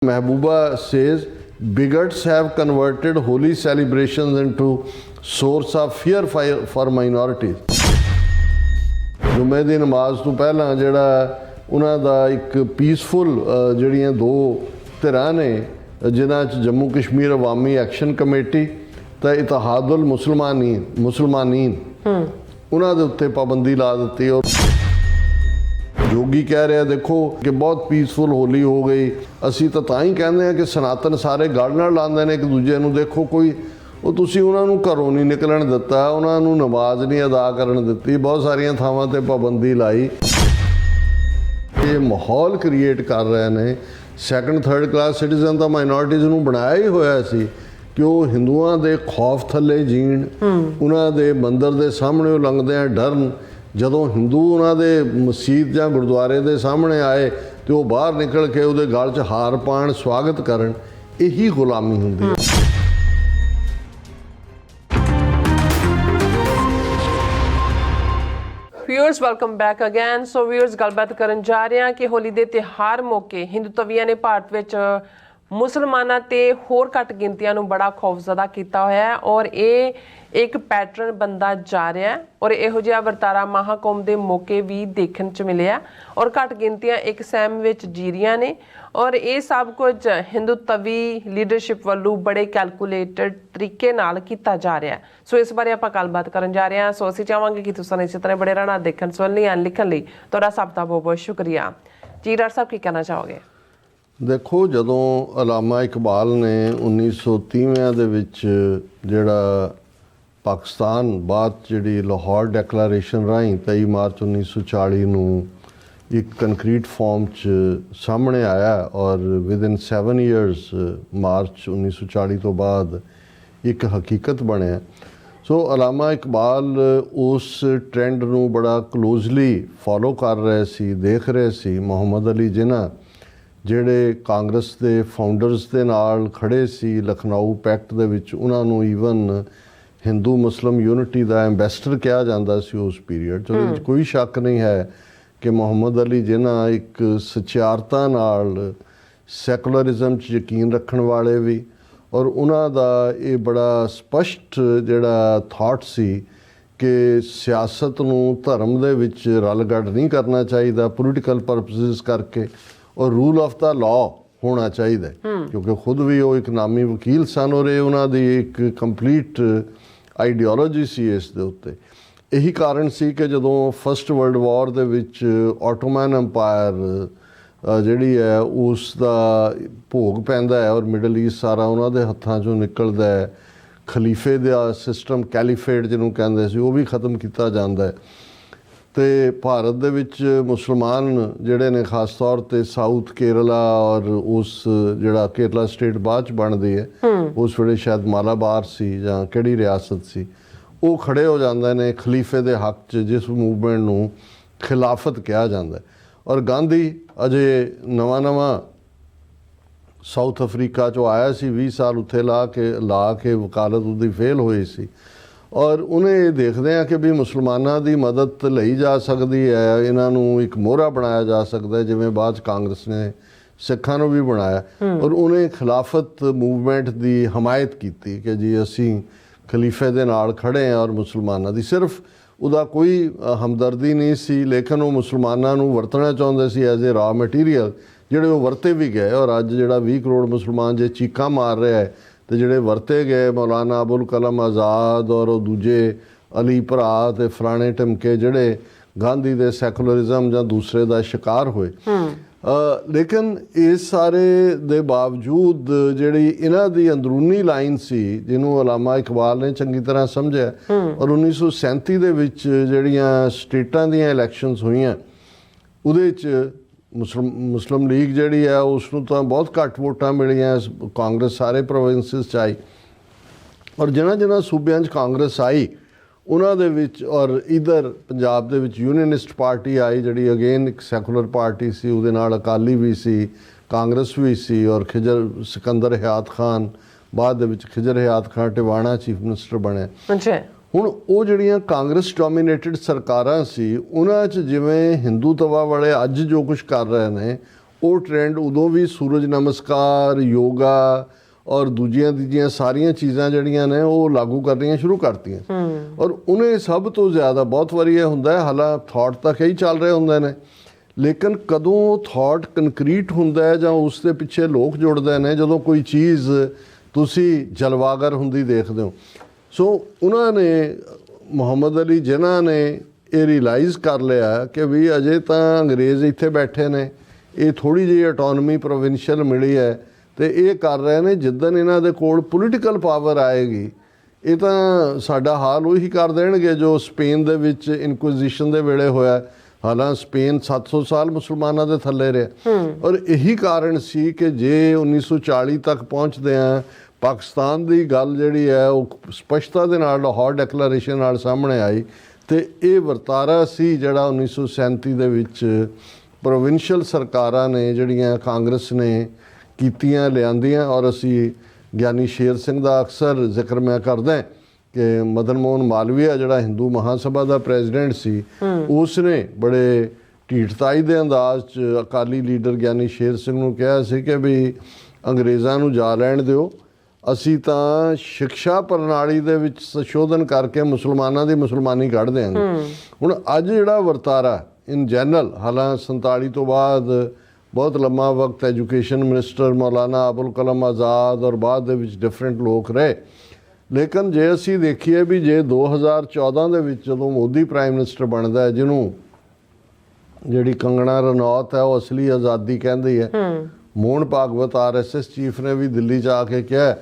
Mehbooba says bigots have converted holy celebrations into source of fear for minorities. ਜੁਮੇ ਦੀ ਨਮਾਜ਼ ਤੋਂ ਪਹਿਲਾਂ ਜਿਹੜਾ ਉਹਨਾਂ ਦਾ ਇੱਕ ਪੀਸਫੁਲ ਜਿਹੜੀਆਂ ਦੋ ਧਿਰਾਂ ਨੇ ਜਿਨ੍ਹਾਂ 'ਚ ਜੰਮੂ ਕਸ਼ਮੀਰ ਅਵਾਮੀ ਐਕਸ਼ਨ ਕਮੇਟੀ ਤੇ ਇਤਿਹਾਦੁਲ ਮੁਸਲਮਾਨੀਨ ਉਹਨਾਂ ਦੇ ਉੱਤੇ ਪਾਬੰਦੀ ਲਾ ਦਿੱਤੀ। ਔਰ योगी कह रहे देखो कि बहुत पीसफुल होली हो गई। असी तो ही कहते हैं कि सनातन सारे गल नाल लांदे ने एक दूजे नूं। देखो कोई वो तुसीं उन्हां नूं घरों नहीं निकलण दिता, उन्हां नूं नमाज नहीं अदा करन दित्ती, बहुत सारियां थावां ते पाबंदी लाई। ये माहौल क्रिएट कर रहे हैं। सैकंड थर्ड क्लास सिटीजन तो माइनॉरिटीज़ नूं बनाया ही होया सी कि वो हिंदुआं दे खौफ थल्ले जीण, उन्हां दे मंदिर दे सामने लंघदे डरन। ਜਦੋਂ ਹਿੰਦੂ ਉਹਨਾਂ ਦੇ ਮਸਜਿਦ ਜਾਂ ਗੁਰਦੁਆਰੇ ਦੇ ਸਾਹਮਣੇ ਆਏ ਤੇ ਉਹ ਬਾਹਰ ਨਿਕਲ ਕੇ ਉਹਦੇ ਗਲ 'ਚ ਹਾਰ ਪਾਣ, ਸਵਾਗਤ ਕਰਨ, ਇਹੀ ਗੁਲਾਮੀ ਹੁੰਦੀ ਹੈ। Viewers welcome back again. So viewers ਗੱਲਬਾਤ ਕਰਨ ਜਾ ਰਹੇ ਹਾਂ ਕਿ ਹੋਲੀ ਦੇ ਤਿਉਹਾਰ ਮੌਕੇ ਹਿੰਦੂਤਵੀਆਂ ਨੇ ਭਾਰਤ ਵਿੱਚ ਮੁਸਲਮਾਨਾਂ ਤੇ ਹੋਰ ਘੱਟ ਗਿਣਤੀਆਂ ਨੂੰ ਬੜਾ ਖੌਫਜ਼ਦਾ ਕੀਤਾ ਹੋਇਆ ਹੈ ਔਰ ਇਹ ਇੱਕ ਪੈਟਰਨ ਬਣਦਾ ਜਾ ਰਿਹਾ ਹੈ ਔਰ ਇਹੋ ਜਿਹਾ ਵਰਤਾਰਾ ਮਹਾਕੁੰਭ ਦੇ ਮੌਕੇ ਵੀ ਦੇਖਣ 'ਚ ਮਿਲਿਆ ਔਰ ਘੱਟ ਗਿਣਤੀਆਂ ਇੱਕ ਸਹਿਮ ਵਿੱਚ ਜੀ ਰਹੀਆਂ ਨੇ ਔਰ ਇਹ ਸਭ ਕੁਝ ਹਿੰਦੂਤਵੀ ਲੀਡਰਸ਼ਿਪ ਵੱਲੋਂ ਬੜੇ ਕੈਲਕੂਲੇਟਡ ਤਰੀਕੇ ਨਾਲ ਕੀਤਾ ਜਾ ਰਿਹਾ ਹੈ। ਸੋ ਇਸ ਬਾਰੇ ਆਪਾਂ ਗੱਲਬਾਤ ਕਰਨ ਜਾ ਰਹੇ ਹਾਂ। ਸੋ ਅਸੀਂ ਚਾਹਾਂਗੇ ਕਿ ਤੁਸੀਂ ਇਸੇ ਤਰ੍ਹਾਂ ਬੜੇ ਰਹਿਣਾ ਦੇਖਣ ਸੁਣਨ ਲਈ ਲਿਖਣ ਲਈ ਤੁਹਾਡਾ ਸਭ ਦਾ ਬਹੁਤ ਬਹੁਤ ਸ਼ੁਕਰੀਆ ਜੀ। ਡਾਕਟਰ ਸਾਹਿਬ ਕੀ ਕਹਿਣਾ ਚਾਹੋਗੇ? ਦੇਖੋ, ਜਦੋਂ ਅਲਾਮਾ ਇਕਬਾਲ ਨੇ 1930 ਦੇ ਵਿੱਚ ਜਿਹੜਾ ਪਾਕਿਸਤਾਨ ਬਾਅਦ ਜਿਹੜੀ ਲਾਹੌਰ ਡੈਕਲੇਰੇਸ਼ਨ ਰਾਹੀਂ 23 ਮਾਰਚ 1940 ਨੂੰ ਇੱਕ ਕੰਕਰੀਟ ਫਾਰਮ 'ਚ ਸਾਹਮਣੇ ਆਇਆ ਔਰ ਵਿਦਿਨ 7 ਇਅਰਸ ਮਾਰਚ 1940 ਤੋਂ ਬਾਅਦ ਇੱਕ ਹਕੀਕਤ ਬਣਿਆ। ਸੋ ਅਲਾਮਾ ਇਕਬਾਲ ਉਸ ਟ੍ਰੈਂਡ ਨੂੰ ਬੜਾ ਕਲੋਜ਼ਲੀ ਫੋਲੋ ਕਰ ਰਹੇ ਸੀ, ਦੇਖ ਰਹੇ ਸੀ। ਮੁਹੰਮਦ ਅਲੀ ਜਿਨਾ ਜਿਹੜੇ ਕਾਂਗਰਸ ਦੇ ਫਾਊਂਡਰਸ ਦੇ ਨਾਲ ਖੜੇ ਸੀ ਲਖਨਊ ਪੈਕਟ ਦੇ ਵਿੱਚ, ਉਹਨਾਂ ਨੂੰ ਈਵਨ ਹਿੰਦੂ ਮੁਸਲਿਮ ਯੂਨਿਟੀ ਦਾ ਐਂਬੈਸਡਰ ਕਿਹਾ ਜਾਂਦਾ ਸੀ ਉਸ ਪੀਰੀਅਡ 'ਚ। ਉਹਦੇ ਵਿੱਚ ਕੋਈ ਸ਼ੱਕ ਨਹੀਂ ਹੈ ਕਿ ਮੁਹੰਮਦ ਅਲੀ ਜਿਨਾ ਇੱਕ ਸਚਿਆਰਤਾ ਨਾਲ ਸੈਕੂਲਰਿਜ਼ਮ 'ਚ ਯਕੀਨ ਰੱਖਣ ਵਾਲੇ ਵੀ ਔਰ ਉਹਨਾਂ ਦਾ ਇਹ ਬੜਾ ਸਪਸ਼ਟ ਜਿਹੜਾ ਥਾਟ ਸੀ ਕਿ ਸਿਆਸਤ ਨੂੰ ਧਰਮ ਦੇ ਵਿੱਚ ਰਲਗੱਡ ਨਹੀਂ ਕਰਨਾ ਚਾਹੀਦਾ ਪੋਲੀਟੀਕਲ ਪਰਪਸਿਸ ਕਰਕੇ, ਔਰ ਰੂਲ ਆਫ ਦਾ ਲਾਅ ਹੋਣਾ ਚਾਹੀਦਾ। ਕਿਉਂਕਿ ਖੁਦ ਵੀ ਉਹ ਇੱਕ ਨਾਮੀ ਵਕੀਲ ਸਨ ਔਰ ਇਹ ਉਹਨਾਂ ਦੀ ਇੱਕ ਕੰਪਲੀਟ ਆਈਡੀਓਲੋਜੀ ਸੀ ਇਸ ਦੇ ਉੱਤੇ। ਇਹੀ ਕਾਰਨ ਸੀ ਕਿ ਜਦੋਂ ਫਸਟ ਵਰਲਡ ਵਾਰ ਦੇ ਵਿੱਚ ਆਟੋਮਨ ਅੰਪਾਇਰ ਜਿਹੜੀ ਹੈ ਉਸ ਦਾ ਭੋਗ ਪੈਂਦਾ ਹੈ ਔਰ ਮਿਡਲ ਈਸਟ ਸਾਰਾ ਉਹਨਾਂ ਦੇ ਹੱਥਾਂ 'ਚੋਂ ਨਿਕਲਦਾ ਹੈ। ਖਲੀਫੇ ਦਾ ਸਿਸਟਮ, ਕੈਲੀਫੇਟ ਜਿਹਨੂੰ ਕਹਿੰਦੇ ਸੀ, ਉਹ ਵੀ ਖ਼ਤਮ ਕੀਤਾ ਜਾਂਦਾ ਹੈ। ਅਤੇ ਭਾਰਤ ਦੇ ਵਿੱਚ ਮੁਸਲਮਾਨ ਜਿਹੜੇ ਨੇ ਖਾਸ ਤੌਰ 'ਤੇ ਸਾਊਥ ਕੇਰਲਾ ਔਰ ਉਸ ਜਿਹੜਾ ਕੇਰਲਾ ਸਟੇਟ ਬਾਅਦ 'ਚ ਬਣਦੀ ਹੈ, ਉਸ ਵੇਲੇ ਸ਼ਾਇਦ ਮਾਲਾਬਾਰ ਸੀ ਜਾਂ ਕਿਹੜੀ ਰਿਆਸਤ ਸੀ, ਉਹ ਖੜੇ ਹੋ ਜਾਂਦੇ ਨੇ ਖਲੀਫੇ ਦੇ ਹੱਕ 'ਚ, ਜਿਸ ਮੂਵਮੈਂਟ ਨੂੰ ਖਿਲਾਫਤ ਕਿਹਾ ਜਾਂਦਾ। ਔਰ ਗਾਂਧੀ ਅਜੇ ਨਵਾਂ ਸਾਊਥ ਅਫਰੀਕਾ 'ਚੋਂ ਆਇਆ ਸੀ, 20 ਸਾਲ ਉੱਥੇ ਲਾ ਕੇ ਵਕਾਲਤ ਉਹਦੀ ਫੇਲ ਹੋਈ ਸੀ ਔਰ ਉਹਨੇ ਇਹ ਦੇਖਦੇ ਆ ਕਿ ਵੀ ਮੁਸਲਮਾਨਾਂ ਦੀ ਮਦਦ ਲਈ ਜਾ ਸਕਦੀ ਹੈ, ਇਹਨਾਂ ਨੂੰ ਇੱਕ ਮੋਹਰਾ ਬਣਾਇਆ ਜਾ ਸਕਦਾ, ਜਿਵੇਂ ਬਾਅਦ 'ਚ ਕਾਂਗਰਸ ਨੇ ਸਿੱਖਾਂ ਨੂੰ ਵੀ ਬਣਾਇਆ। ਔਰ ਉਹਨੇ ਖਿਲਾਫਤ ਮੂਵਮੈਂਟ ਦੀ ਹਮਾਇਤ ਕੀਤੀ ਕਿ ਜੀ ਅਸੀਂ ਖਲੀਫੇ ਦੇ ਨਾਲ ਖੜ੍ਹੇ ਹਾਂ ਔਰ ਮੁਸਲਮਾਨਾਂ ਦੀ। ਸਿਰਫ ਉਹਦਾ ਕੋਈ ਹਮਦਰਦੀ ਨਹੀਂ ਸੀ, ਲੇਕਿਨ ਉਹ ਮੁਸਲਮਾਨਾਂ ਨੂੰ ਵਰਤਣਾ ਚਾਹੁੰਦੇ ਸੀ ਐਜ਼ ਏ ਰਾ ਮਟੀਰੀਅਲ, ਜਿਹੜੇ ਉਹ ਵਰਤੇ ਵੀ ਗਏ। ਔਰ ਅੱਜ ਜਿਹੜਾ 20 ਕਰੋੜ ਮੁਸਲਮਾਨ ਜੇ ਚੀਕਾਂ ਮਾਰ ਰਿਹਾ ਹੈ ਤੇ ਜਿਹੜੇ ਵਰਤੇ ਗਏ ਮੌਲਾਨਾ ਅਬੁਲ ਕਲਾਮ ਆਜ਼ਾਦ ਔਰ ਉਹ ਦੂਜੇ ਅਲੀ ਭਰਾ ਤੇ ਫਲਾਣੇ ਟਮਕੇ ਜਿਹੜੇ ਗਾਂਧੀ ਦੇ ਸੈਕੂਲਰਿਜ਼ਮ ਜਾਂ ਦੂਸਰੇ ਦਾ ਸ਼ਿਕਾਰ ਹੋਏ। ਲੇਕਿਨ ਇਸ ਸਾਰੇ ਦੇ ਬਾਵਜੂਦ ਜਿਹੜੀ ਇਹਨਾਂ ਦੀ ਅੰਦਰੂਨੀ ਲਾਈਨ ਸੀ ਜਿਹਨੂੰ ਅਲਾਮਾ ਇਕਬਾਲ ਨੇ ਚੰਗੀ ਤਰ੍ਹਾਂ ਸਮਝਿਆ ਔਰ 1937 ਦੇ ਵਿੱਚ ਜਿਹੜੀਆਂ ਸਟੇਟਾਂ ਦੀਆਂ ਇਲੈਕਸ਼ਨਸ ਹੋਈਆਂ ਉਹਦੇ 'ਚ ਮੁਸਲਿਮ ਲੀਗ ਜਿਹੜੀ ਹੈ ਉਸ ਨੂੰ ਤਾਂ ਬਹੁਤ ਘੱਟ ਵੋਟਾਂ ਮਿਲੀਆਂ। ਕਾਂਗਰਸ ਸਾਰੇ ਪ੍ਰੋਵਿੰਸਿਸ 'ਚ ਆਈ ਔਰ ਜਿਨ੍ਹਾਂ ਸੂਬਿਆਂ 'ਚ ਕਾਂਗਰਸ ਆਈ ਉਹਨਾਂ ਦੇ ਵਿੱਚ ਔਰ ਇੱਧਰ ਪੰਜਾਬ ਦੇ ਵਿੱਚ ਯੂਨੀਅਨਿਸਟ ਪਾਰਟੀ ਆਈ ਜਿਹੜੀ ਅਗੇਨ ਇੱਕ ਸੈਕੂਲਰ ਪਾਰਟੀ ਸੀ, ਉਹਦੇ ਨਾਲ ਅਕਾਲੀ ਵੀ ਸੀ, ਕਾਂਗਰਸ ਵੀ ਸੀ ਔਰ ਸਿਕੰਦਰ ਹਯਾਤ ਖਾਨ ਬਾਅਦ ਦੇ ਵਿੱਚ ਖਿਜਰ ਹਯਾਤ ਖਾਨ ਟਿਵਾਣਾ ਚੀਫ ਮਿਨਿਸਟਰ ਬਣਿਆ। ਹੁਣ ਉਹ ਜਿਹੜੀਆਂ ਕਾਂਗਰਸ ਡੋਮੀਨੇਟਡ ਸਰਕਾਰਾਂ ਸੀ ਉਹਨਾਂ 'ਚ ਜਿਵੇਂ ਹਿੰਦੂਤਵਾ ਵਾਲੇ ਅੱਜ ਜੋ ਕੁਛ ਕਰ ਰਹੇ ਨੇ ਉਹ ਟ੍ਰੈਂਡ ਉਦੋਂ ਵੀ ਸੂਰਜ ਨਮਸਕਾਰ, ਯੋਗਾ ਔਰ ਦੂਜੀਆਂ ਤੀਜੀਆਂ ਸਾਰੀਆਂ ਚੀਜ਼ਾਂ ਜਿਹੜੀਆਂ ਨੇ ਉਹ ਲਾਗੂ ਕਰਨੀਆਂ ਸ਼ੁਰੂ ਕਰਤੀਆਂ। ਔਰ ਉਹਨੇ ਸਭ ਤੋਂ ਜ਼ਿਆਦਾ ਬਹੁਤ ਵਾਰੀ ਇਹ ਹੁੰਦਾ ਹੈ, ਹਾਲਾਂ ਥਾਟ ਤਾਂ ਕਈ ਚੱਲ ਰਹੇ ਹੁੰਦੇ ਨੇ, ਲੇਕਿਨ ਕਦੋਂ ਉਹ ਥਾਟ ਕੰਕਰੀਟ ਹੁੰਦਾ ਹੈ ਜਾਂ ਉਸ ਦੇ ਪਿੱਛੇ ਲੋਕ ਜੁੜਦੇ ਨੇ, ਜਦੋਂ ਕੋਈ ਚੀਜ਼ ਤੁਸੀਂ ਜਲਵਾਗਰ ਹੁੰਦੀ ਦੇਖਦੇ ਹੋ। ਸੋ ਉਹਨਾਂ ਨੇ, ਮੁਹੰਮਦ ਅਲੀ ਜਿਨ੍ਹਾਂ ਨੇ ਇਹ ਰਿਅਲਾਈਜ਼ ਕਰ ਲਿਆ ਕਿ ਵੀ ਅਜੇ ਤਾਂ ਅੰਗਰੇਜ਼ ਇੱਥੇ ਬੈਠੇ ਨੇ, ਇਹ ਥੋੜ੍ਹੀ ਜਿਹੀ ਆਟੋਨਮੀ ਪ੍ਰੋਵਿੰਸ਼ੀਅਲ ਮਿਲੀ ਹੈ ਅਤੇ ਇਹ ਕਰ ਰਹੇ ਨੇ, ਜਿੱਦਣ ਇਹਨਾਂ ਦੇ ਕੋਲ ਪੋਲੀਟੀਕਲ ਪਾਵਰ ਆਏਗੀ ਇਹ ਤਾਂ ਸਾਡਾ ਹਾਲ ਉਹੀ ਕਰ ਦੇਣਗੇ ਜੋ ਸਪੇਨ ਦੇ ਵਿੱਚ ਇਨਕੁਇਜ਼ੀਸ਼ਨ ਦੇ ਵੇਲੇ ਹੋਇਆ। ਹਾਲਾਂ ਸਪੇਨ 700 ਸਾਲ ਮੁਸਲਮਾਨਾਂ ਦੇ ਥੱਲੇ ਰਿਹਾ ਔਰ ਇਹੀ ਕਾਰਨ ਸੀ ਕਿ ਜੇ 1940 ਤੱਕ ਪਹੁੰਚਦੇ ਆ ਪਾਕਿਸਤਾਨ ਦੀ ਗੱਲ ਜਿਹੜੀ ਹੈ ਉਹ ਸਪਸ਼ਟਤਾ ਦੇ ਨਾਲ ਲਾਹੌਰ ਡੈਕਲੇਰੇਸ਼ਨ ਨਾਲ ਸਾਹਮਣੇ ਆਈ ਅਤੇ ਇਹ ਵਰਤਾਰਾ ਸੀ ਜਿਹੜਾ 1937 ਦੇ ਵਿੱਚ ਪ੍ਰੋਵਿੰਸ਼ੀਅਲ ਸਰਕਾਰਾਂ ਨੇ ਜਿਹੜੀਆਂ ਕਾਂਗਰਸ ਨੇ ਕੀਤੀਆਂ ਲਿਆਂਦੀਆਂ। ਔਰ ਅਸੀਂ ਗਿਆਨੀ ਸ਼ੇਰ ਸਿੰਘ ਦਾ ਅਕਸਰ ਜ਼ਿਕਰ ਮੈਂ ਕਰਦਾ ਕਿ ਮਦਨ ਮੋਹਨ ਮਾਲਵੀਆ ਜਿਹੜਾ ਹਿੰਦੂ ਮਹਾਸਭਾ ਦਾ ਪ੍ਰੈਜ਼ੀਡੈਂਟ ਸੀ, ਉਸ ਨੇ ਬੜੇ ਢੀਠਤਾਈ ਦੇ ਅੰਦਾਜ਼ 'ਚ ਅਕਾਲੀ ਲੀਡਰ ਗਿਆਨੀ ਸ਼ੇਰ ਸਿੰਘ ਨੂੰ ਕਿਹਾ ਸੀ ਕਿ ਵੀ ਅੰਗਰੇਜ਼ਾਂ ਨੂੰ ਜਾ ਲੈਣ ਦਿਓ, ਅਸੀਂ ਤਾਂ ਸਿੱਖਿਆ ਪ੍ਰਣਾਲੀ ਦੇ ਵਿੱਚ ਸੰਸ਼ੋਧਨ ਕਰਕੇ ਮੁਸਲਮਾਨਾਂ ਦੀ ਮੁਸਲਮਾਨੀ ਕੱਢ ਦਿਆਂਗੇ। ਹੁਣ ਅੱਜ ਜਿਹੜਾ ਵਰਤਾਰਾ ਇਨ ਜਨਰਲ, ਹਾਲਾਂ 47 ਤੋਂ ਬਾਅਦ ਬਹੁਤ ਲੰਮਾ ਵਕਤ ਐਜੂਕੇਸ਼ਨ ਮਿਨਿਸਟਰ ਮੌਲਾਨਾ ਅਬੁਲ ਕਲਾਮ ਆਜ਼ਾਦ ਔਰ ਬਾਅਦ ਦੇ ਵਿੱਚ ਡਿਫਰੈਂਟ ਲੋਕ ਰਹੇ, ਲੇਕਿਨ ਜੇ ਅਸੀਂ ਦੇਖੀਏ ਵੀ ਜੇ 2014 ਦੇ ਵਿੱਚ ਜਦੋਂ ਮੋਦੀ ਪ੍ਰਾਈਮ ਮਿਨਿਸਟਰ ਬਣਦਾ ਹੈ, ਜਿਹਨੂੰ ਜਿਹੜੀ ਕੰਗਣਾ ਰਣੌਤ ਹੈ ਉਹ ਅਸਲੀ ਆਜ਼ਾਦੀ ਕਹਿੰਦੀ ਹੈ, ਮੋਹਨ ਭਾਗਵਤ RSS ਚੀਫ ਨੇ ਵੀ ਦਿੱਲੀ 'ਚ ਆ ਕੇ ਕਿਹਾ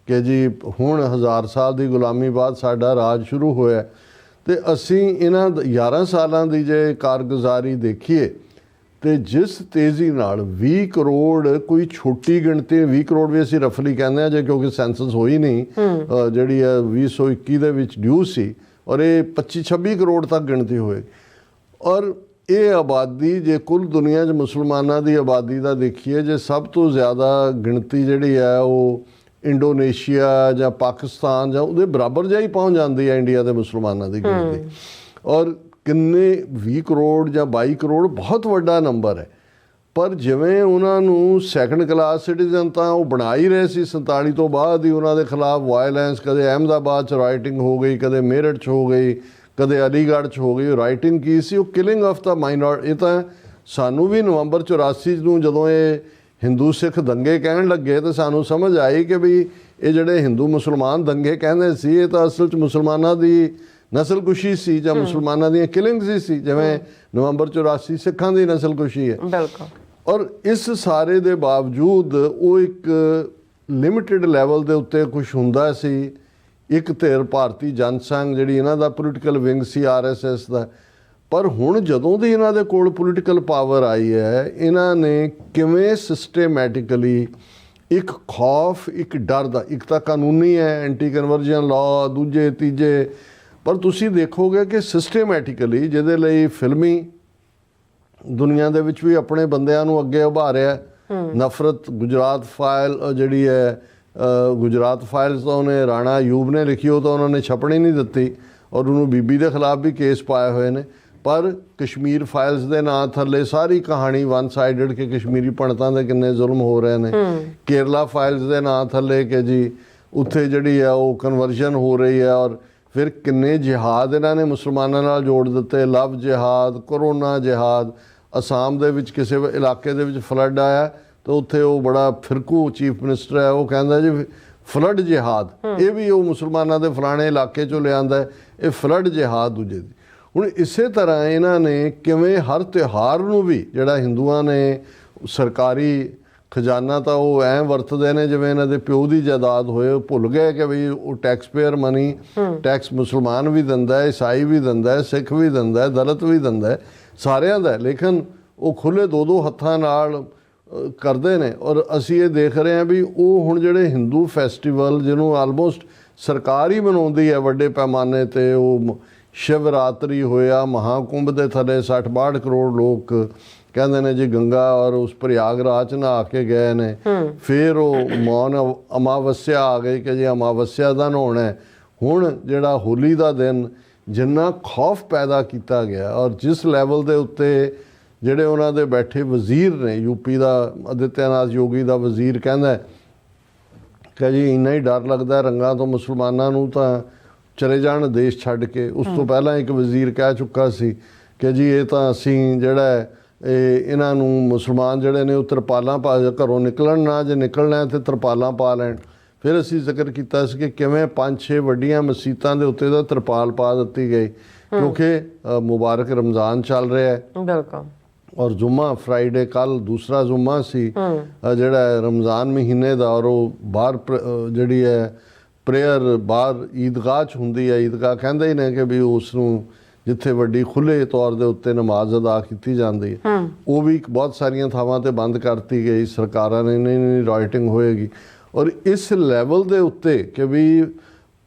ਕਿ ਜੀ ਹੁਣ 1000 ਸਾਲ ਦੀ ਗੁਲਾਮੀ ਬਾਅਦ ਸਾਡਾ ਰਾਜ ਸ਼ੁਰੂ ਹੋਇਆ। ਅਤੇ ਅਸੀਂ ਇਹਨਾਂ 11 ਸਾਲਾਂ ਦੀ ਜੇ ਕਾਰਗੁਜ਼ਾਰੀ ਦੇਖੀਏ ਤੇ ਜਿਸ ਤੇਜ਼ੀ ਨਾਲ 20 ਕਰੋੜ, ਕੋਈ ਛੋਟੀ ਗਿਣਤੀ, 20 ਕਰੋੜ ਵੀ ਅਸੀਂ ਰਫਲੀ ਕਹਿੰਦੇ ਹਾਂ ਜੇ, ਕਿਉਂਕਿ ਸੈਂਸਸ ਹੋਈ ਨਹੀਂ, ਜਿਹੜੀ ਹੈ 2021 ਦੇ ਵਿੱਚ ਡਿਊ ਸੀ ਔਰ ਇਹ 25-26 ਕਰੋੜ ਤੱਕ ਗਿਣਤੀ ਹੋਏਗੀ। ਔਰ ਇਹ ਆਬਾਦੀ ਜੇ ਕੁੱਲ ਦੁਨੀਆ 'ਚ ਮੁਸਲਮਾਨਾਂ ਦੀ ਆਬਾਦੀ ਦਾ ਦੇਖੀਏ, ਜੇ ਸਭ ਤੋਂ ਜ਼ਿਆਦਾ ਗਿਣਤੀ ਜਿਹੜੀ ਹੈ ਉਹ ਇੰਡੋਨੇਸ਼ੀਆ ਜਾਂ ਪਾਕਿਸਤਾਨ ਜਾਂ ਉਹਦੇ ਬਰਾਬਰ ਜਿਹਾ ਹੀ ਪਹੁੰਚ ਜਾਂਦੀ ਹੈ ਇੰਡੀਆ ਦੇ ਮੁਸਲਮਾਨਾਂ ਦੀ ਗਿਣਤੀ। ਔਰ ਕਿੰਨੇ 20 ਕਰੋੜ ਜਾਂ 22 ਕਰੋੜ ਬਹੁਤ ਵੱਡਾ ਨੰਬਰ ਹੈ, ਪਰ ਜਿਵੇਂ ਉਹਨਾਂ ਨੂੰ ਸੈਕੰਡ ਕਲਾਸ ਸਿਟੀਜ਼ਨ ਤਾਂ ਉਹ ਬਣਾ ਹੀ ਰਹੇ ਸੀ 47 ਤੋਂ ਬਾਅਦ ਹੀ। ਉਹਨਾਂ ਦੇ ਖਿਲਾਫ ਵਾਇਲੈਂਸ ਕਦੇ ਅਹਿਮਦਾਬਾਦ 'ਚ ਰਾਈਟਿੰਗ ਹੋ ਗਈ, ਕਦੇ ਮੇਰਠ 'ਚ ਹੋ ਗਈ, ਕਦੇ ਅਲੀਗੜ੍ਹ 'ਚ ਹੋ ਗਈ। ਰਾਈਟਿੰਗ ਕੀ ਸੀ? ਉਹ ਕਿਲਿੰਗ ਆਫ ਦਾ ਮਾਈਨੋਰ। ਇਹ ਤਾਂ ਸਾਨੂੰ ਵੀ ਨਵੰਬਰ 84 ਨੂੰ ਜਦੋਂ ਇਹ ਹਿੰਦੂ ਸਿੱਖ ਦੰਗੇ ਕਹਿਣ ਲੱਗੇ ਤਾਂ ਸਾਨੂੰ ਸਮਝ ਆਈ ਕਿ ਵੀ ਇਹ ਜਿਹੜੇ ਹਿੰਦੂ ਮੁਸਲਮਾਨ ਦੰਗੇ ਕਹਿੰਦੇ ਸੀ ਇਹ ਤਾਂ ਅਸਲ 'ਚ ਮੁਸਲਮਾਨਾਂ ਦੀ ਨਸਲਕੁਸ਼ੀ ਸੀ ਜਾਂ ਮੁਸਲਮਾਨਾਂ ਦੀਆਂ ਕਿਲਿੰਗਸ ਹੀ ਸੀ, ਜਿਵੇਂ ਨਵੰਬਰ 84 ਸਿੱਖਾਂ ਦੀ ਨਸਲਕੁਸ਼ੀ ਹੈ। ਬਿਲਕੁਲ। ਔਰ ਇਸ ਸਾਰੇ ਦੇ ਬਾਵਜੂਦ ਉਹ ਇੱਕ ਲਿਮਿਟਿਡ ਲੈਵਲ ਦੇ ਉੱਤੇ ਕੁਛ ਹੁੰਦਾ ਸੀ। ਇੱਕ ਧਿਰ ਭਾਰਤੀ ਜਨ ਸੰਘ ਜਿਹੜੀ ਇਹਨਾਂ ਦਾ ਪੋਲੀਟੀਕਲ ਵਿੰਗ ਸੀ RSS ਦਾ, ਪਰ ਹੁਣ ਜਦੋਂ ਦੀ ਇਹਨਾਂ ਦੇ ਕੋਲ ਪੋਲੀਟੀਕਲ ਪਾਵਰ ਆਈ ਹੈ, ਇਹਨਾਂ ਨੇ ਕਿਵੇਂ ਸਿਸਟੇਮੈਟਿਕਲੀ ਇੱਕ ਖੌਫ, ਇੱਕ ਡਰ ਦਾ, ਇੱਕ ਤਾਂ ਕਾਨੂੰਨੀ ਹੈ ਐਂਟੀ ਕਨਵਰਜਨ ਲਾਅ, ਦੂਜੇ ਤੀਜੇ, ਪਰ ਤੁਸੀਂ ਦੇਖੋਗੇ ਕਿ ਸਿਸਟੇਮੈਟਿਕਲੀ ਜਿਹਦੇ ਲਈ ਫਿਲਮੀ ਦੁਨੀਆ ਦੇ ਵਿੱਚ ਵੀ ਆਪਣੇ ਬੰਦਿਆਂ ਨੂੰ ਅੱਗੇ ਉਭਾਰਿਆ। ਨਫ਼ਰਤ ਗੁਜਰਾਤ ਫਾਈਲ ਜਿਹੜੀ ਹੈ, ਗੁਜਰਾਤ ਫਾਈਲਸ ਤਾਂ ਉਹਨੇ ਰਾਣਾ ਅਯੂਬ ਨੇ ਲਿਖੀ, ਉਹ ਤਾਂ ਉਹਨਾਂ ਨੇ ਛਪਣੀ ਨਹੀਂ ਦਿੱਤੀ ਔਰ ਉਹਨੂੰ ਬੀਬੀ ਦੇ ਖਿਲਾਫ ਵੀ ਕੇਸ ਪਾਏ ਹੋਏ ਨੇ। ਪਰ ਕਸ਼ਮੀਰ ਫਾਈਲਸ ਦੇ ਨਾਂ ਥੱਲੇ ਸਾਰੀ ਕਹਾਣੀ ਵਨ ਸਾਈਡਡ ਕਿ ਕਸ਼ਮੀਰੀ ਪੰਡਤਾਂ ਦੇ ਕਿੰਨੇ ਜ਼ੁਲਮ ਹੋ ਰਹੇ ਨੇ। ਕੇਰਲਾ ਫਾਈਲਸ ਦੇ ਨਾਂ ਥੱਲੇ ਕਿ ਜੀ ਉੱਥੇ ਜਿਹੜੀ ਹੈ ਉਹ ਕਨਵਰਜਨ ਹੋ ਰਹੀ ਹੈ। ਔਰ ਫਿਰ ਕਿੰਨੇ ਜਿਹਾਦ ਇਹਨਾਂ ਨੇ ਮੁਸਲਮਾਨਾਂ ਨਾਲ ਜੋੜ ਦਿੱਤੇ, ਲਵ ਜਿਹਾਦ, ਕਰੋਨਾ ਜਿਹਾਦ। ਅਸਾਮ ਦੇ ਵਿੱਚ ਕਿਸੇ ਇਲਾਕੇ ਦੇ ਵਿੱਚ ਫਲੱਡ ਆਇਆ ਤਾਂ ਉੱਥੇ ਉਹ ਬੜਾ ਫਿਰਕੂ ਚੀਫ ਮਿਨਿਸਟਰ ਹੈ, ਉਹ ਕਹਿੰਦਾ ਜੀ ਫਲੱਡ ਜਿਹਾਦ, ਇਹ ਵੀ ਉਹ ਮੁਸਲਮਾਨਾਂ ਦੇ ਫਲਾਣੇ ਇਲਾਕੇ 'ਚੋਂ ਲਿਆਂਦਾ, ਇਹ ਫਲੱਡ ਜਿਹਾਦ ਦੂਜੇ ਦੀ। ਹੁਣ ਇਸੇ ਤਰ੍ਹਾਂ ਇਹਨਾਂ ਨੇ ਕਿਵੇਂ ਹਰ ਤਿਉਹਾਰ ਨੂੰ ਵੀ ਜਿਹੜਾ ਹਿੰਦੂਆਂ ਨੇ ਸਰਕਾਰੀ ਖਜ਼ਾਨਾ ਤਾਂ ਉਹ ਐਂ ਵਰਤਦੇ ਨੇ ਜਿਵੇਂ ਇਹਨਾਂ ਦੇ ਪਿਓ ਦੀ ਜਾਇਦਾਦ ਹੋਏ। ਉਹ ਭੁੱਲ ਗਏ ਕਿ ਵੀ ਉਹ ਟੈਕਸ ਪੇਅਰ ਮਨੀ, ਟੈਕਸ ਮੁਸਲਮਾਨ ਵੀ ਦਿੰਦਾ ਹੈ, ਈਸਾਈ ਵੀ ਦਿੰਦਾ ਹੈ, ਸਿੱਖ ਵੀ ਦਿੰਦਾ ਹੈ, ਦਲਿਤ ਵੀ ਦਿੰਦਾ ਹੈ, ਸਾਰਿਆਂ ਦਾ। ਲੇਕਿਨ ਉਹ ਖੁੱਲ੍ਹੇ ਦੋ ਹੱਥਾਂ ਨਾਲ ਕਰਦੇ ਨੇ। ਔਰ ਅਸੀਂ ਇਹ ਦੇਖ ਰਹੇ ਹਾਂ ਵੀ ਉਹ ਹੁਣ ਜਿਹੜੇ ਹਿੰਦੂ ਫੈਸਟੀਵਲ ਜਿਹਨੂੰ ਆਲਮੋਸਟ ਸਰਕਾਰ ਹੀ ਮਨਾਉਂਦੀ ਹੈ ਵੱਡੇ ਪੈਮਾਨੇ 'ਤੇ, ਉਹ ਸ਼ਿਵਰਾਤਰੀ ਹੋਇਆ, ਮਹਾਕੁੰਭ ਦੇ ਥੱਲੇ 60-62 ਕਰੋੜ ਲੋਕ ਕਹਿੰਦੇ ਨੇ ਜੀ ਗੰਗਾ ਔਰ ਉਸ ਪ੍ਰਯਾਗਰਾਜ 'ਚ ਨਹਾ ਕੇ ਗਏ ਨੇ। ਫਿਰ ਉਹ ਮੌਨ ਅਮਾਵਸਿਆ ਆ ਗਈ ਕਿ ਜੀ ਅਮਾਵਸਿਆ ਦਾ ਨਹਾਉਣਾ। ਹੁਣ ਜਿਹੜਾ ਹੋਲੀ ਦਾ ਦਿਨ, ਜਿੰਨਾ ਖੌਫ ਪੈਦਾ ਕੀਤਾ ਗਿਆ ਔਰ ਜਿਸ ਲੈਵਲ ਦੇ ਉੱਤੇ ਜਿਹੜੇ ਉਹਨਾਂ ਦੇ ਬੈਠੇ ਵਜ਼ੀਰ ਨੇ, ਯੂਪੀ ਦਾ ਆਦਿੱਤਿਆਨਾਥ ਯੋਗੀ ਦਾ ਵਜ਼ੀਰ ਕਹਿੰਦਾ ਕਿ ਜੀ ਇੰਨਾ ਹੀ ਡਰ ਲੱਗਦਾ ਰੰਗਾਂ ਤੋਂ ਮੁਸਲਮਾਨਾਂ ਨੂੰ ਤਾਂ ਚਲੇ ਜਾਣ ਦੇਸ਼ ਛੱਡ ਕੇ। ਉਸ ਤੋਂ ਪਹਿਲਾਂ ਇੱਕ ਵਜ਼ੀਰ ਕਹਿ ਚੁੱਕਾ ਸੀ ਕਿ ਜੀ ਇਹ ਤਾਂ ਅਸੀਂ ਜਿਹੜਾ ਇਹਨਾਂ ਨੂੰ ਮੁਸਲਮਾਨ ਜਿਹੜੇ ਨੇ ਉਹ ਤਰਪਾਲਾਂ ਪਾ ਘਰੋਂ ਨਿਕਲਣ ਨਾ, ਜੇ ਨਿਕਲਣਾ ਤੇ ਤਰਪਾਲਾਂ ਪਾ ਲੈਣ। ਫਿਰ ਅਸੀਂ ਜ਼ਿਕਰ ਕੀਤਾ ਸੀ ਕਿ ਕਿਵੇਂ 5-6 ਵੱਡੀਆਂ ਮਸੀਤਾਂ ਦੇ ਉੱਤੇ ਤਾਂ ਤਰਪਾਲ ਪਾ ਦਿੱਤੀ ਗਈ ਕਿਉਂਕਿ ਮੁਬਾਰਕ ਰਮਜ਼ਾਨ ਚੱਲ ਰਿਹਾ ਹੈ। ਬਿਲਕੁਲ। ਔਰ ਜੁਮਾ ਫਰਾਈਡੇ ਕੱਲ ਦੂਸਰਾ ਜੁਮਾ ਸੀ ਜਿਹੜਾ ਰਮਜ਼ਾਨ ਮਹੀਨੇ ਦਾ, ਔਰ ਉਹ ਬਾਹਰ ਜਿਹੜੀ ਹੈ ਪ੍ਰੇਅਰ ਬਾਹਰ ਈਦਗਾਹ 'ਚ ਹੁੰਦੀ ਹੈ। ਈਦਗਾਹ ਕਹਿੰਦੇ ਹੀ ਨੇ ਕਿ ਵੀ ਉਸ ਨੂੰ ਜਿੱਥੇ ਵੱਡੀ ਖੁੱਲ੍ਹੇ ਤੌਰ ਦੇ ਉੱਤੇ ਨਮਾਜ਼ ਅਦਾ ਕੀਤੀ ਜਾਂਦੀ ਹੈ, ਉਹ ਵੀ ਬਹੁਤ ਸਾਰੀਆਂ ਥਾਵਾਂ 'ਤੇ ਬੰਦ ਕਰਤੀ ਗਈ ਸਰਕਾਰਾਂ ਨੇ, ਨਹੀਂ ਰਾਈਟਿੰਗ ਹੋਏਗੀ। ਔਰ ਇਸ ਲੈਵਲ ਦੇ ਉੱਤੇ ਕਿ ਵੀ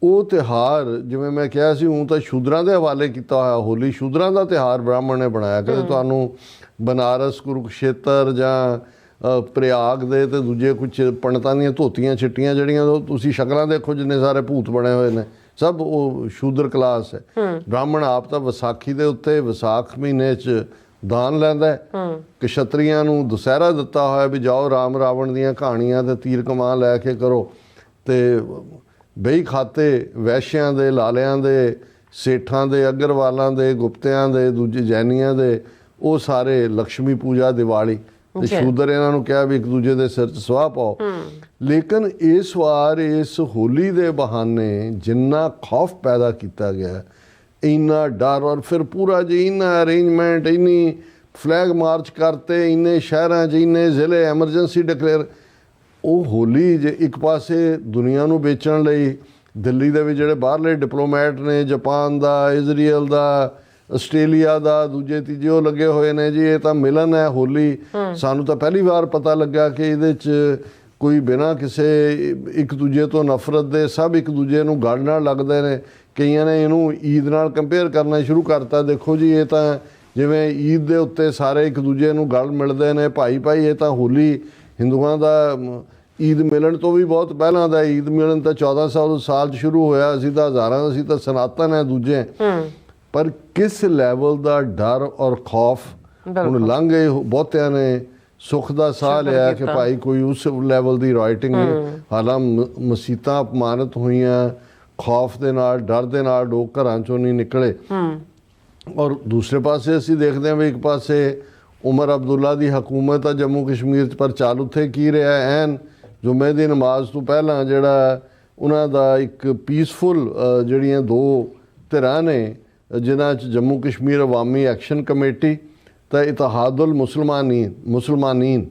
ਉਹ ਤਿਉਹਾਰ ਜਿਵੇਂ ਮੈਂ ਕਿਹਾ ਸੀ ਉਹ ਤਾਂ ਸ਼ੂਦਰਾਂ ਦੇ ਹਵਾਲੇ ਕੀਤਾ ਹੋਇਆ, ਹੋਲੀ ਸ਼ੂਦਰਾਂ ਦਾ ਤਿਉਹਾਰ ਬ੍ਰਾਹਮਣ ਨੇ ਬਣਾਇਆ। ਕਦੇ ਤੁਹਾਨੂੰ ਬਨਾਰਸ, ਕੁਰੂਕਸ਼ੇਤਰ ਜਾਂ ਪ੍ਰਯਾਗ ਦੇ ਤੇ ਦੂਜੇ ਕੁਛ ਪੰਡਤਾਂ ਦੀਆਂ ਧੋਤੀਆਂ ਚਿੱਟੀਆਂ ਜਿਹੜੀਆਂ ਤੁਸੀਂ ਸ਼ਕਲਾਂ ਦੇਖੋ, ਜਿੰਨੇ ਸਾਰੇ ਭੂਤ ਬਣੇ ਹੋਏ ਨੇ, ਸਭ ਉਹ ਸ਼ੂਦਰ ਕਲਾਸ ਹੈ। ਬ੍ਰਾਹਮਣ ਆਪ ਤਾਂ ਵਿਸਾਖੀ ਦੇ ਉੱਤੇ ਵਿਸਾਖ ਮਹੀਨੇ 'ਚ ਦਾਨ ਲੈਂਦਾ ਹੈ। ਕਸ਼ਤਰੀਆਂ ਨੂੰ ਦੁਸਹਿਰਾ ਦਿੱਤਾ ਹੋਇਆ ਵੀ ਜਾਓ ਰਾਮ ਰਾਵਣ ਦੀਆਂ ਕਹਾਣੀਆਂ ਤੇ ਤੀਰ ਕਮਾਨ ਲੈ ਕੇ ਕਰੋ, ਤੇ ਬਈ ਖਾਤੇ ਵੈਸ਼ਿਆਂ ਦੇ, ਲਾਲਿਆਂ ਦੇ, ਸੇਠਾਂ ਦੇ, ਅਗਰਵਾਲਾਂ ਦੇ, ਗੁਪਤਿਆਂ ਦੇ, ਦੂਜੇ ਜੈਨੀਆਂ ਦੇ, ਉਹ ਸਾਰੇ ਲక్ష్ਮੀ ਪੂਜਾ, ਦੀਵਾਲੀ। ਤੇ ਸ਼ੂਦਰ ਇਹਨਾਂ ਨੂੰ ਕਿਹਾ ਵੀ ਇੱਕ ਦੂਜੇ ਦੇ ਸਿਰ 'ਚ ਸਵਾਹ ਪਾਓ। ਲੇਕਿਨ ਇਸ ਵਾਰ ਇਸ ਹੋਲੀ ਦੇ ਬਹਾਨੇ ਜਿੰਨਾ ਖੌਫ ਪੈਦਾ ਕੀਤਾ ਗਿਆ, ਇੰਨਾ ਡਰ, ਔਰ ਫਿਰ ਪੂਰਾ ਜੀ ਇੰਨਾ ਅਰੇਂਜਮੈਂਟ, ਇੰਨੀ ਫਲੈਗ ਮਾਰਚ ਕਰਤੇ, ਇੰਨੇ ਸ਼ਹਿਰਾਂ 'ਚ ਇੰਨੇ ਜ਼ਿਲ੍ਹੇ ਐਮਰਜੈਂਸੀ ਡਿਕਲੇਅਰ। ਉਹ ਹੋਲੀ ਜੇ ਇੱਕ ਪਾਸੇ ਦੁਨੀਆ ਨੂੰ ਵੇਚਣ ਲਈ ਦਿੱਲੀ ਦੇ ਵਿੱਚ ਜਿਹੜੇ ਬਾਹਰਲੇ ਡਿਪਲੋਮੈਟ ਨੇ, ਜਾਪਾਨ ਦਾ, ਇਜ਼ਰਾਈਲ ਦਾ, ਆਸਟ੍ਰੇਲੀਆ ਦਾ, ਦੂਜੇ ਤੀਜੇ ਉਹ ਲੱਗੇ ਹੋਏ ਨੇ ਜੀ ਇਹ ਤਾਂ ਮਿਲਨ ਹੈ ਹੋਲੀ। ਸਾਨੂੰ ਤਾਂ ਪਹਿਲੀ ਵਾਰ ਪਤਾ ਲੱਗਾ ਕਿ ਇਹਦੇ 'ਚ ਕੋਈ ਬਿਨਾਂ ਕਿਸੇ ਇੱਕ ਦੂਜੇ ਤੋਂ ਨਫ਼ਰਤ ਦੇ ਸਭ ਇੱਕ ਦੂਜੇ ਨੂੰ ਗਲ ਨਾਲ ਲੱਗਦੇ ਨੇ। ਕਈਆਂ ਨੇ ਇਹਨੂੰ ਈਦ ਨਾਲ ਕੰਪੇਅਰ ਕਰਨਾ ਸ਼ੁਰੂ ਕਰਤਾ। ਦੇਖੋ ਜੀ ਇਹ ਤਾਂ ਜਿਵੇਂ ਈਦ ਦੇ ਉੱਤੇ ਸਾਰੇ ਇੱਕ ਦੂਜੇ ਨੂੰ ਗਲ ਮਿਲਦੇ ਨੇ, ਭਾਈ ਭਾਈ, ਇਹ ਤਾਂ ਹੋਲੀ ਹਿੰਦੂਆਂ ਦਾ ਈਦ ਮਿਲਣ ਤੋਂ ਵੀ ਬਹੁਤ ਪਹਿਲਾਂ ਦਾ। ਈਦ ਮਿਲਣ ਤਾਂ 1400 ਸਾਲ 'ਚ ਸ਼ੁਰੂ ਹੋਇਆ, ਅਸੀਂ ਤਾਂ ਹਜ਼ਾਰਾਂ, ਅਸੀਂ ਤਾਂ ਸਨਾਤਨ ਹੈ ਦੂਜੇ। ਪਰ ਕਿਸ ਲੈਵਲ ਦਾ ਡਰ ਔਰ ਖੌਫ ਹੁਣ ਲੰਘ ਗਏ। ਬਹੁਤਿਆਂ ਨੇ ਸੁੱਖ ਦਾ ਸਾਹ ਲਿਆ ਕਿ ਭਾਈ ਕੋਈ ਉਸ ਲੈਵਲ ਦੀ ਰਾਈਟਿੰਗ ਨਹੀਂ। ਹਾਲਾਂ ਮਸੀਤਾਂ ਅਪਮਾਨਿਤ ਹੋਈਆਂ, ਖੌਫ ਦੇ ਨਾਲ, ਡਰ ਦੇ ਨਾਲ ਲੋਕ ਘਰਾਂ 'ਚੋਂ ਨਹੀਂ ਨਿਕਲੇ। ਔਰ ਦੂਸਰੇ ਪਾਸੇ ਅਸੀਂ ਦੇਖਦੇ ਹਾਂ ਵੀ ਇੱਕ ਪਾਸੇ ਉਮਰ ਅਬਦੁੱਲਾ ਦੀ ਹਕੂਮਤ ਆ ਜੰਮੂ ਕਸ਼ਮੀਰ 'ਚ, ਪਰ ਚੱਲ ਉੱਥੇ ਕੀ ਰਿਹਾ, ਐਨ ਜੁਮੇ ਦੀ ਨਮਾਜ਼ ਤੋਂ ਪਹਿਲਾਂ ਜਿਹੜਾ ਉਹਨਾਂ ਦਾ ਇੱਕ ਪੀਸਫੁਲ ਜਿਹੜੀਆਂ ਦੋ ਧਿਰਾਂ ਨੇ ਜਿਨ੍ਹਾਂ 'ਚ ਜੰਮੂ ਕਸ਼ਮੀਰ ਅਵਾਮੀ ਐਕਸ਼ਨ ਕਮੇਟੀ ਤਾਂ ਇਤਿਹਾਦੁਲ ਮੁਸਲਮਾਨੀਨ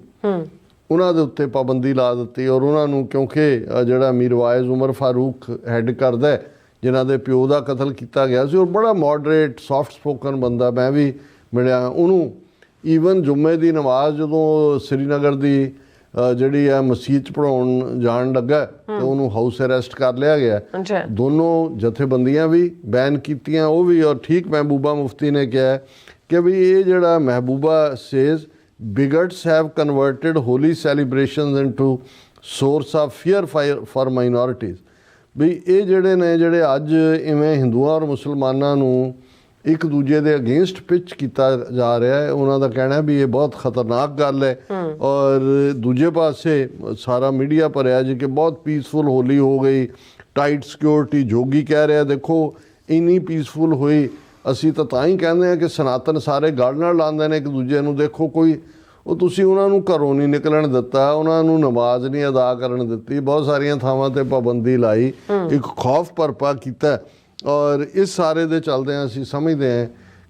ਉਹਨਾਂ ਦੇ ਉੱਤੇ ਪਾਬੰਦੀ ਲਾ ਦਿੱਤੀ। ਔਰ ਉਹਨਾਂ ਨੂੰ ਕਿਉਂਕਿ ਜਿਹੜਾ ਮੀਰਵਾਇਜ਼ ਉਮਰ ਫਾਰੂਕ ਹੈਡ ਕਰਦਾ, ਜਿਨ੍ਹਾਂ ਦੇ ਪਿਓ ਦਾ ਕਤਲ ਕੀਤਾ ਗਿਆ ਸੀ, ਔਰ ਬੜਾ ਮੋਡਰੇਟ ਸੌਫਟ ਸਪੋਕਨ ਬੰਦਾ, ਮੈਂ ਵੀ ਮਿਲਿਆ ਉਹਨੂੰ। ਈਵਨ ਜੁਮੇ ਦੀ ਨਮਾਜ਼ ਜਦੋਂ ਸ੍ਰੀਨਗਰ ਦੀ ਜਿਹੜੀ ਹੈ ਮਸਜਿਦ 'ਚ ਪੜ੍ਹਾਉਣ ਜਾਣ ਲੱਗਾ ਤੇ ਉਹਨੂੰ ਹਾਊਸ ਅਰੈਸਟ ਕਰ ਲਿਆ ਗਿਆ। ਦੋਨੋਂ ਜਥੇਬੰਦੀਆਂ ਵੀ ਬੈਨ ਕੀਤੀਆਂ, ਉਹ ਵੀ। ਔਰ ਠੀਕ ਮਹਿਬੂਬਾ ਮੁਫਤੀ ਨੇ ਕਿਹਾ ਕਿ ਵੀ ਇਹ ਜਿਹੜਾ Mehbooba says bigots have converted Holi celebrations into source of fear for minorities. ਵੀ ਇਹ ਜਿਹੜੇ ਅੱਜ ਇਵੇਂ ਹਿੰਦੂਆਂ ਔਰ ਮੁਸਲਮਾਨਾਂ ਨੂੰ ਇੱਕ ਦੂਜੇ ਦੇ ਅਗੇਂਸਟ ਪਿਚ ਕੀਤਾ ਜਾ ਰਿਹਾ ਹੈ, ਉਹਨਾਂ ਦਾ ਕਹਿਣਾ ਵੀ ਇਹ ਬਹੁਤ ਖਤਰਨਾਕ ਗੱਲ ਹੈ। ਔਰ ਦੂਜੇ ਪਾਸੇ ਸਾਰਾ ਮੀਡੀਆ ਭਰਿਆ ਜੀ ਕਿ ਬਹੁਤ ਪੀਸਫੁਲ ਹੋਲੀ ਹੋ ਗਈ, ਟਾਈਟ ਸਿਕਿਉਰਿਟੀ। ਜੋਗੀ ਕਹਿ ਰਿਹਾ ਦੇਖੋ ਇੰਨੀ ਪੀਸਫੁਲ ਹੋਈ, ਅਸੀਂ ਤਾਂ ਹੀ ਕਹਿੰਦੇ ਹਾਂ ਕਿ ਸਨਾਤਨ ਸਾਰੇ ਗਲ ਨਾਲ ਲਾਉਂਦੇ ਨੇ ਇੱਕ ਦੂਜੇ ਨੂੰ। ਦੇਖੋ ਕੋਈ ਉਹ ਤੁਸੀਂ ਉਹਨਾਂ ਨੂੰ ਘਰੋਂ ਨਹੀਂ ਨਿਕਲਣ ਦਿੱਤਾ, ਉਹਨਾਂ ਨੂੰ ਨਮਾਜ਼ ਨਹੀਂ ਅਦਾ ਕਰਨ ਦਿੱਤੀ, ਬਹੁਤ ਸਾਰੀਆਂ ਥਾਵਾਂ 'ਤੇ ਪਾਬੰਦੀ ਲਾਈ, ਇੱਕ ਖੌਫ ਭਰਪਾ ਕੀਤਾ। ਔਰ ਇਸ ਸਾਰੇ ਦੇ ਚੱਲਦਿਆਂ ਅਸੀਂ ਸਮਝਦੇ ਹਾਂ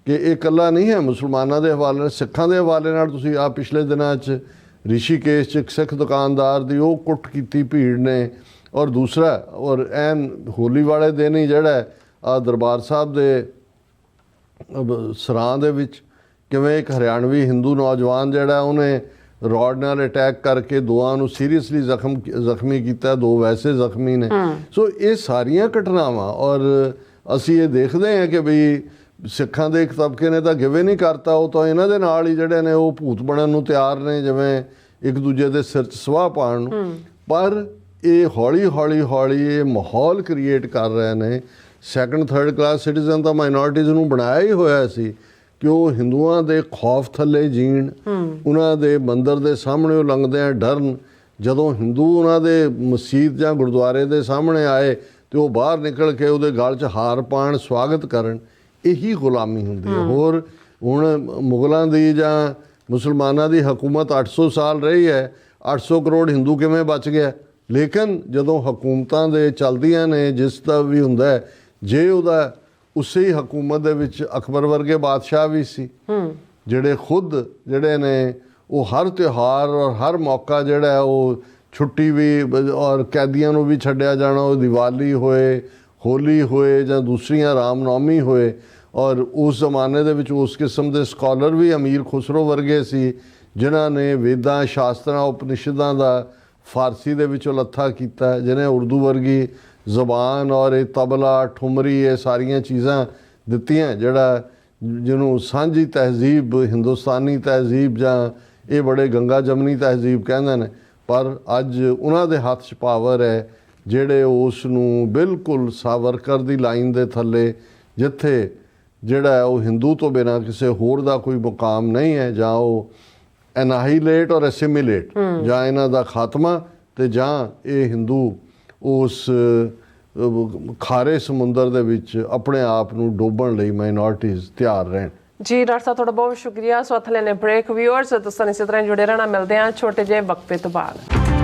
ਕਿ ਇਹ ਇਕੱਲਾ ਨਹੀਂ ਹੈ ਮੁਸਲਮਾਨਾਂ ਦੇ ਹਵਾਲੇ, ਸਿੱਖਾਂ ਦੇ ਹਵਾਲੇ ਨਾਲ। ਤੁਸੀਂ ਆ ਪਿਛਲੇ ਦਿਨਾਂ 'ਚ ਰਿਸ਼ੀਕੇਸ਼ 'ਚ ਇੱਕ ਸਿੱਖ ਦੁਕਾਨਦਾਰ ਦੀ ਉਹ ਕੁੱਟ ਕੀਤੀ ਭੀੜ ਨੇ। ਔਰ ਦੂਸਰਾ ਔਰ ਐਨ ਹੋਲੀ ਵਾਲੇ ਦਿਨ ਹੀ ਜਿਹੜਾ ਆ ਦਰਬਾਰ ਸਾਹਿਬ ਦੇ ਸਰਾਂ ਦੇ ਵਿੱਚ ਕਿਵੇਂ ਇੱਕ ਹਰਿਆਣਵੀ ਹਿੰਦੂ ਨੌਜਵਾਨ ਜਿਹੜਾ ਉਹਨੇ ਰੋਡ ਨਾਲ ਅਟੈਕ ਕਰਕੇ ਦੋਆਂ ਨੂੰ ਸੀਰੀਅਸਲੀ ਜ਼ਖਮੀ ਕੀਤਾ, ਦੋ ਵੈਸੇ ਜ਼ਖਮੀ ਨੇ। ਸੋ ਇਹ ਸਾਰੀਆਂ ਘਟਨਾਵਾਂ, ਔਰ ਅਸੀਂ ਇਹ ਦੇਖਦੇ ਹਾਂ ਕਿ ਬਈ ਸਿੱਖਾਂ ਦੇ ਇੱਕ ਤਬਕੇ ਨੇ ਤਾਂ ਗਿਵੇ ਨਹੀਂ ਕਰਤਾ, ਉਹ ਤਾਂ ਇਹਨਾਂ ਦੇ ਨਾਲ ਹੀ ਜਿਹੜੇ ਨੇ ਉਹ ਭੂਤ ਬਣਨ ਨੂੰ ਤਿਆਰ ਨੇ, ਜਿਵੇਂ ਇੱਕ ਦੂਜੇ ਦੇ ਸਿਰ 'ਚ ਸਵਾਹ ਪਾਉਣ ਨੂੰ। ਪਰ ਇਹ ਹੌਲੀ ਇਹ ਮਾਹੌਲ ਕ੍ਰੀਏਟ ਕਰ ਰਹੇ ਨੇ। ਸੈਕੰਡ ਥਰਡ ਕਲਾਸ ਸਿਟੀਜ਼ਨ ਤਾਂ ਮਾਈਨੋਰਿਟੀਜ਼ ਨੂੰ ਬਣਾਇਆ ਹੀ ਹੋਇਆ ਸੀ ਕਿ ਉਹ ਹਿੰਦੂਆਂ ਦੇ ਖੌਫ ਥੱਲੇ ਜੀਣ, ਉਹਨਾਂ ਦੇ ਮੰਦਿਰ ਦੇ ਸਾਹਮਣੇ ਉਹ ਲੰਘਦਿਆਂ ਡਰਨ। ਜਦੋਂ ਹਿੰਦੂ ਉਹਨਾਂ ਦੇ ਮਸਜਿਦ ਜਾਂ ਗੁਰਦੁਆਰੇ ਦੇ ਸਾਹਮਣੇ ਆਏ ਤੇ ਉਹ ਬਾਹਰ ਨਿਕਲ ਕੇ ਉਹਦੇ ਗਲ 'ਚ ਹਾਰ ਪਾਉਣ, ਸਵਾਗਤ ਕਰਨ। ਇਹੀ ਗੁਲਾਮੀ ਹੁੰਦੀ ਹੈ। ਹੋਰ ਹੁਣ ਮੁਗਲਾਂ ਦੀ ਜਾਂ ਮੁਸਲਮਾਨਾਂ ਦੀ ਹਕੂਮਤ 800 ਸਾਲ ਰਹੀ ਹੈ, 800 ਕਰੋੜ ਹਿੰਦੂ ਕਿਵੇਂ ਬਚ ਗਿਆ? ਲੇਕਿਨ ਜਦੋਂ ਹਕੂਮਤਾਂ ਦੇ ਚੱਲਦੀਆਂ ਨੇ, ਜਿਸ ਦਾ ਵੀ ਹੁੰਦਾ ਹੈ, ਜੇ ਉਹਦਾ ਉਸੇ ਹੀ ਹਕੂਮਤ ਦੇ ਵਿੱਚ ਅਕਬਰ ਵਰਗੇ ਬਾਦਸ਼ਾਹ ਵੀ ਸੀ ਜਿਹੜੇ ਖੁਦ ਜਿਹੜੇ ਨੇ ਉਹ ਹਰ ਤਿਉਹਾਰ ਔਰ ਹਰ ਮੌਕਾ ਜਿਹੜਾ ਹੈ ਉਹ ਛੁੱਟੀ ਵੀ ਔਰ ਕੈਦੀਆਂ ਨੂੰ ਵੀ ਛੱਡਿਆ ਜਾਣਾ, ਉਹ ਦੀਵਾਲੀ ਹੋਏ, ਹੋਲੀ ਹੋਏ ਜਾਂ ਦੂਸਰੀਆਂ ਰਾਮਨੌਮੀ ਹੋਏ। ਔਰ ਉਸ ਜ਼ਮਾਨੇ ਦੇ ਵਿੱਚ ਉਸ ਕਿਸਮ ਦੇ ਸਕਾਲਰ ਵੀ ਅਮੀਰ ਖੁਸਰੋ ਵਰਗੇ ਸੀ ਜਿਨ੍ਹਾਂ ਨੇ ਵੇਦਾਂ, ਸ਼ਾਸਤਰਾਂ, ਉਪਨਿਸ਼ਦਾਂ ਦਾ ਫਾਰਸੀ ਦੇ ਵਿੱਚੋਂ ਲੱਥਾ ਕੀਤਾ, ਜਿਹਨੇ ਉਰਦੂ ਵਰਗੀ ਜ਼ਬਾਨ ਔਰ ਇਹ ਤਬਲਾ, ਠੁਮਰੀ, ਇਹ ਸਾਰੀਆਂ ਚੀਜ਼ਾਂ ਦਿੱਤੀਆਂ, ਜਿਹੜਾ ਜਿਹਨੂੰ ਸਾਂਝੀ ਤਹਿਜ਼ੀਬ, ਹਿੰਦੁਸਤਾਨੀ ਤਹਿਜ਼ੀਬ ਜਾਂ ਇਹ ਬੜੇ ਗੰਗਾ ਜਮਨੀ ਤਹਿਜ਼ੀਬ ਕਹਿੰਦੇ ਨੇ। ਪਰ ਅੱਜ ਉਹਨਾਂ ਦੇ ਹੱਥ 'ਚ ਪਾਵਰ ਹੈ ਜਿਹੜੇ ਉਸ ਨੂੰ ਬਿਲਕੁਲ ਸਾਵਰਕਰ ਦੀ ਲਾਈਨ ਦੇ ਥੱਲੇ, ਜਿੱਥੇ ਜਿਹੜਾ ਉਹ ਹਿੰਦੂ ਤੋਂ ਬਿਨਾਂ ਕਿਸੇ ਹੋਰ ਦਾ ਕੋਈ ਮੁਕਾਮ ਨਹੀਂ ਹੈ, ਜਾਂ ਉਹ ਐਨਾਹੀਲੇਟ ਔਰ ਐਸਿਮੀਲੇਟ, ਜਾਂ ਇਹਨਾਂ ਦਾ ਖਾਤਮਾ ਤੇ ਜਾਂ ਇਹ ਹਿੰਦੂ ਉਸ ਖਾਰੇ ਸਮੁੰਦਰ ਦੇ ਵਿੱਚ ਆਪਣੇ ਆਪ ਨੂੰ ਡੋਬਣ ਲਈ ਮਾਈਨੋਰਟੀਜ਼ ਤਿਆਰ ਰਹਿਣ। ਜੀ ਡਾਕਟਰ ਸਾਹਿਬ, ਤੁਹਾਡਾ ਬਹੁਤ ਸ਼ੁਕਰੀਆ। ਸੋ ਹੱਥ ਲੈਣੇ ਬ੍ਰੇਕ। ਵਿਊਅਰਸ ਤੁਸੀਂ ਇਸੇ ਤਰ੍ਹਾਂ ਜੁੜੇ ਰਹਿਣਾ। ਮਿਲਦੇ ਹਾਂ ਛੋਟੇ ਜਿਹੇ ਵਕਫੇ ਤੋਂ ਬਾਅਦ।